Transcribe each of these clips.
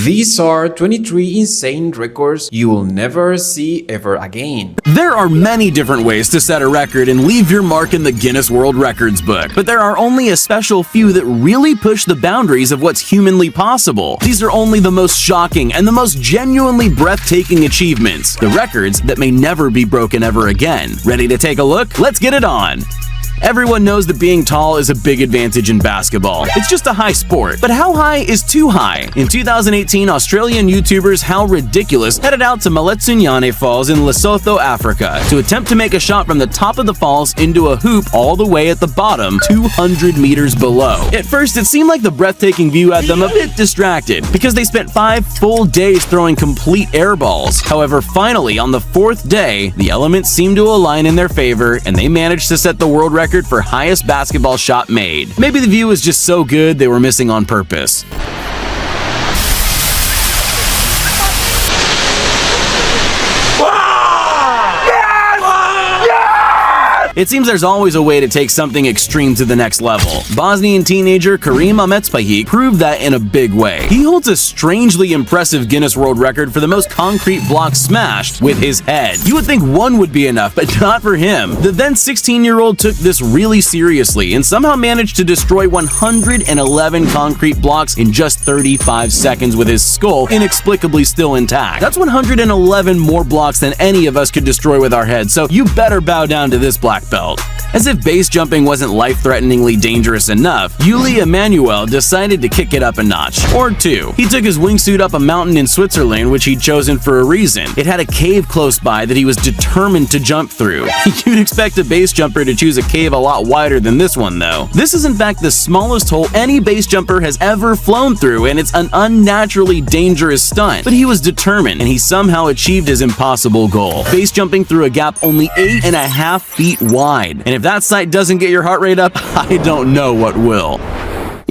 These are 23 insane records you will never see ever again. There are many different ways to set a record and leave your mark in the Guinness World Records book, but there are only a special few that really push the boundaries of what's humanly possible. These are only the most shocking and the most genuinely breathtaking achievements, the records that may never be broken ever again. Ready to take a look? Let's get it on! Everyone knows that being tall is a big advantage in basketball. It's just a high sport. But how high is too high? In 2018, Australian YouTubers How Ridiculous headed out to Maletsunyane Falls in Lesotho, Africa, to attempt to make a shot from the top of the falls into a hoop all the way at the bottom, 200 meters below. At first, it seemed like the breathtaking view had them a bit distracted, because they spent 5 full days throwing complete air balls. However, finally, on the 4th day, the elements seemed to align in their favor, and they managed to set the world record for highest basketball shot made. Maybe the view was just so good they were missing on purpose. It seems there's always a way to take something extreme to the next level. Bosnian teenager Karim Ahmetspahic proved that in a big way. He holds a strangely impressive Guinness World Record for the most concrete block smashed with his head. You would think one would be enough, but not for him. The then 16-year-old took this really seriously and somehow managed to destroy 111 concrete blocks in just 35 seconds with his skull inexplicably still intact. That's 111 more blocks than any of us could destroy with our heads, so you better bow down to this black belt. As if base jumping wasn't life-threateningly dangerous enough, Yuli Emanuel decided to kick it up a notch, or two. He took his wingsuit up a mountain in Switzerland, which he'd chosen for a reason. It had a cave close by that he was determined to jump through. You'd expect a base jumper to choose a cave a lot wider than this one, though. This is in fact the smallest hole any base jumper has ever flown through, and it's an unnaturally dangerous stunt. But he was determined, and he somehow achieved his impossible goal, base jumping through a gap only 8.5 feet wide. And if that sight doesn't get your heart rate up, I don't know what will.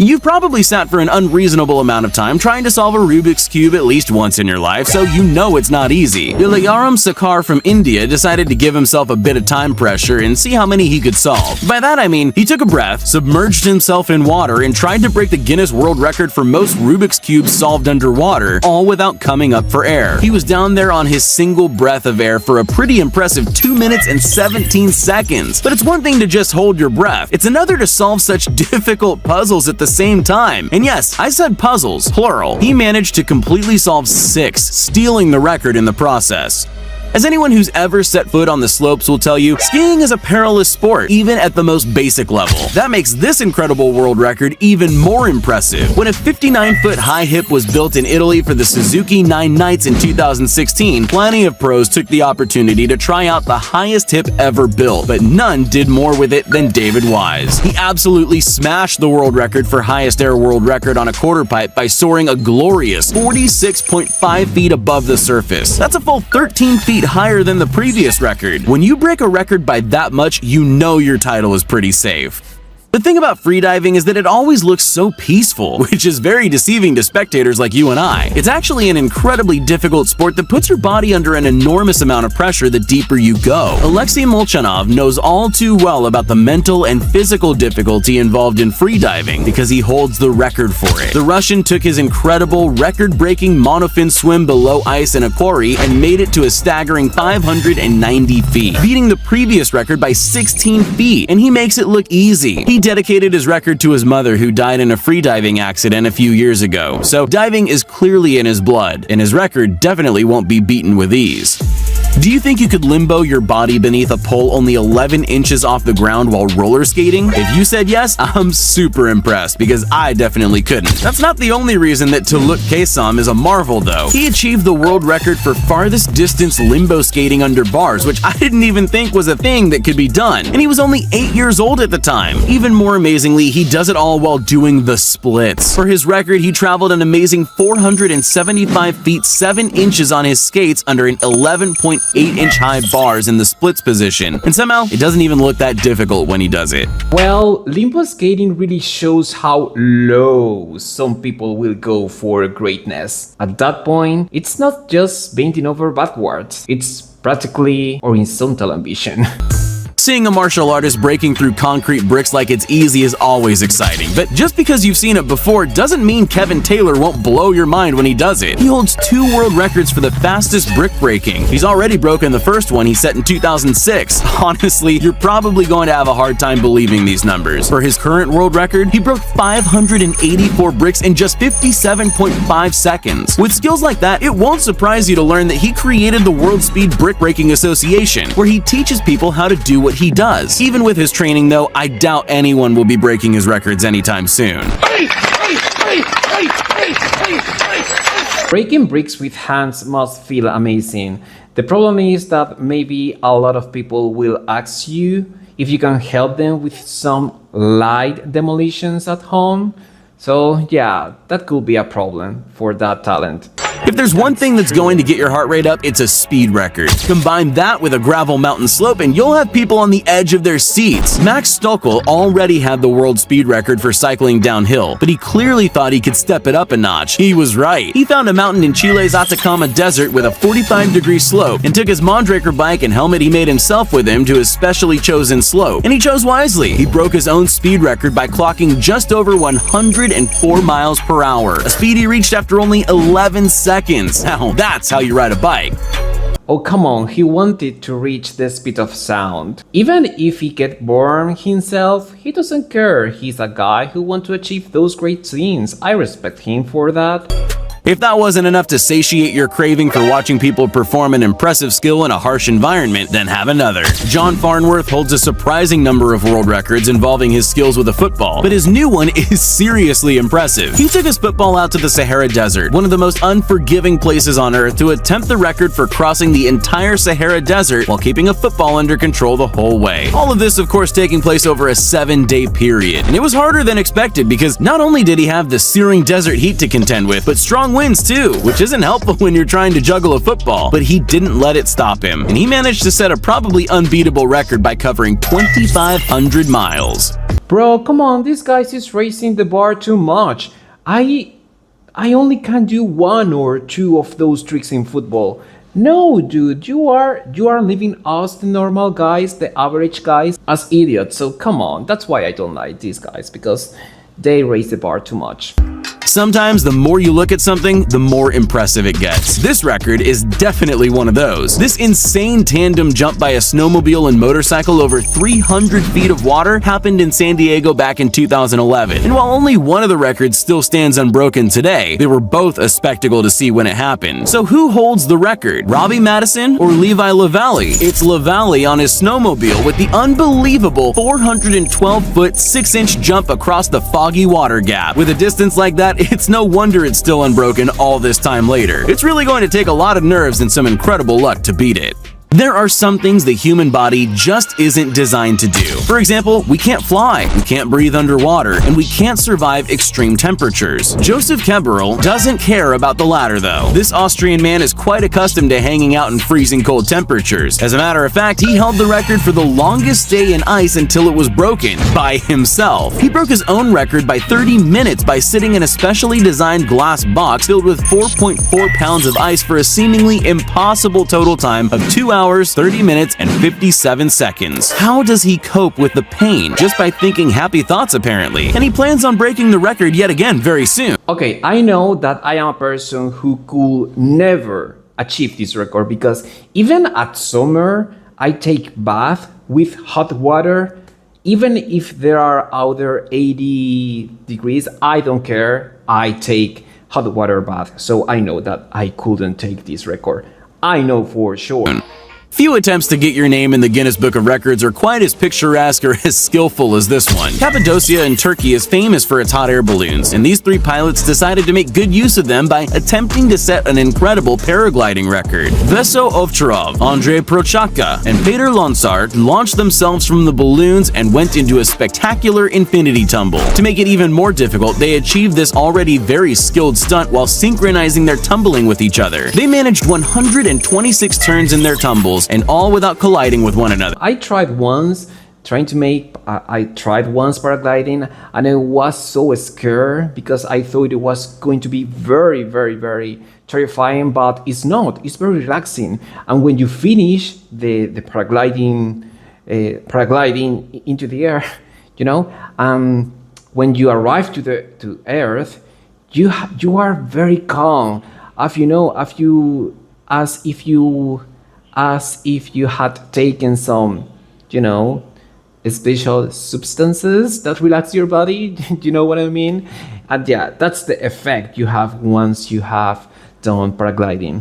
You've probably sat for an unreasonable amount of time trying to solve a Rubik's Cube at least once in your life, so you know it's not easy. Ilayaram Sakar from India decided to give himself a bit of time pressure and see how many he could solve. By that I mean, he took a breath, submerged himself in water, and tried to break the Guinness World Record for most Rubik's Cubes solved underwater, all without coming up for air. He was down there on his single breath of air for a pretty impressive 2 minutes and 17 seconds. But it's one thing to just hold your breath. It's another to solve such difficult puzzles at the same time. And yes, I said puzzles, plural. He managed to completely solve 6, stealing the record in the process. As anyone who's ever set foot on the slopes will tell you, skiing is a perilous sport, even at the most basic level. That makes this incredible world record even more impressive. When a 59-foot high hip was built in Italy for the Suzuki 9 Nights in 2016, plenty of pros took the opportunity to try out the highest hip ever built, but none did more with it than David Wise. He absolutely smashed the world record for highest air world record on a quarter pipe by soaring a glorious 46.5 feet above the surface. That's a full 13 feet higher than the previous record. When you break a record by that much, you know your title is pretty safe. The thing about freediving is that it always looks so peaceful, which is very deceiving to spectators like you and I. It's actually an incredibly difficult sport that puts your body under an enormous amount of pressure the deeper you go. Alexei Molchanov knows all too well about the mental and physical difficulty involved in freediving because he holds the record for it. The Russian took his incredible record-breaking monofin swim below ice in a quarry and made it to a staggering 590 feet, beating the previous record by 16 feet, and he makes it look easy. He dedicated his record to his mother, who died in a freediving accident a few years ago. So diving is clearly in his blood, and his record definitely won't be beaten with ease. Do you think you could limbo your body beneath a pole only 11 inches off the ground while roller skating? If you said yes, I'm super impressed, because I definitely couldn't. That's not the only reason that Tuluk Kesam is a marvel, though. He achieved the world record for farthest distance limbo skating under bars, which I didn't even think was a thing that could be done. And he was only 8 years old at the time. Even more amazingly, he does it all while doing the splits. For his record, he traveled an amazing 475 feet 7 inches on his skates under an 11.8-inch high bars in the splits position. And somehow, it doesn't even look that difficult when he does it. Well, limbo skating really shows how low some people will go for greatness. At that point, it's not just bending over backwards, it's practically horizontal ambition. Seeing a martial artist breaking through concrete bricks like it's easy is always exciting, but just because you've seen it before doesn't mean Kevin Taylor won't blow your mind when he does it. He holds 2 world records for the fastest brick breaking. He's already broken the first one he set in 2006. Honestly, you're probably going to have a hard time believing these numbers. For his current world record, he broke 584 bricks in just 57.5 seconds. With skills like that, it won't surprise you to learn that he created the World Speed Brick Breaking Association, where he teaches people how to do what he does. Even with his training though, I doubt anyone will be breaking his records anytime soon. Breaking bricks with hands must feel amazing. The problem is that maybe a lot of people will ask you if you can help them with some light demolitions at home. So yeah, that could be a problem for that talent. If there's one thing that's going to get your heart rate up, it's a speed record. Combine that with a gravel mountain slope and you'll have people on the edge of their seats. Max Stockel already had the world speed record for cycling downhill, but he clearly thought he could step it up a notch. He was right. He found a mountain in Chile's Atacama Desert with a 45-degree slope and took his Mondraker bike and helmet he made himself with him to his specially chosen slope. And he chose wisely. He broke his own speed record by clocking just over 104 miles per hour, a speed he reached after only 11 seconds. Now that's how you ride a bike. Oh come on, he wanted to reach the speed of sound. Even if he get burned himself, he doesn't care. He's a guy who wants to achieve those great things. I respect him for that. If that wasn't enough to satiate your craving for watching people perform an impressive skill in a harsh environment, then have another. John Farnworth holds a surprising number of world records involving his skills with a football, but his new one is seriously impressive. He took his football out to the Sahara Desert, one of the most unforgiving places on earth, to attempt the record for crossing the entire Sahara Desert while keeping a football under control the whole way. All of this, of course, taking place over a 7-day period. And it was harder than expected because not only did he have the searing desert heat to contend with, but strong winds too, which isn't helpful when you're trying to juggle a football. But he didn't let it stop him, and he managed to set a probably unbeatable record by covering 2,500 miles. Bro, come on, this guy is raising the bar too much. I only can do 1 or 2 of those tricks in football. No, dude, you are leaving us, the normal guys, the average guys, as idiots. So come on, that's why I don't like these guys, because they raise the bar too much. Sometimes the more you look at something, the more impressive it gets. This record is definitely one of those. This insane tandem jump by a snowmobile and motorcycle over 300 feet of water happened in San Diego back in 2011. And while only one of the records still stands unbroken today, they were both a spectacle to see when it happened. So who holds the record? Robbie Madison or Levi Lavallee? It's Lavallee on his snowmobile with the unbelievable 412-foot 6-inch jump across the foggy water gap. With a distance like that, it's no wonder it's still unbroken all this time later. It's really going to take a lot of nerves and some incredible luck to beat it. There are some things the human body just isn't designed to do. For example, we can't fly, we can't breathe underwater, and we can't survive extreme temperatures. Joseph Keberl doesn't care about the latter though. This Austrian man is quite accustomed to hanging out in freezing cold temperatures. As a matter of fact, he held the record for the longest stay in ice until it was broken by himself. He broke his own record by 30 minutes by sitting in a specially designed glass box filled with 4.4 pounds of ice for a seemingly impossible total time of 2 hours, 30 minutes, and 57 seconds. How does he cope with the pain? Just by thinking happy thoughts, apparently. And he plans on breaking the record yet again very soon. Okay, I know that I am a person who could never achieve this record because even at summer, I take bath with hot water. Even if there are other 80 degrees, I don't care. I take hot water bath. So I know that I couldn't take this record. I know for sure. Few attempts to get your name in the Guinness Book of Records are quite as picturesque or as skillful as this one. Cappadocia in Turkey is famous for its hot air balloons, and these 3 pilots decided to make good use of them by attempting to set an incredible paragliding record. Veso Ovcharov, Andrei Prochaka, and Peter Lonsart launched themselves from the balloons and went into a spectacular infinity tumble. To make it even more difficult, they achieved this already very skilled stunt while synchronizing their tumbling with each other. They managed 126 turns in their tumbles, and all without colliding with one another. I tried once paragliding, and I was so scared because I thought it was going to be very, very, very terrifying, but it's not. It's very relaxing. And when you finish the paragliding paragliding into the air, you know. When you arrive to Earth, you are very calm, as you know, as if you had taken some, you know, special substances that relax your body. Do you know what I mean? And yeah, that's the effect you have once you have done paragliding.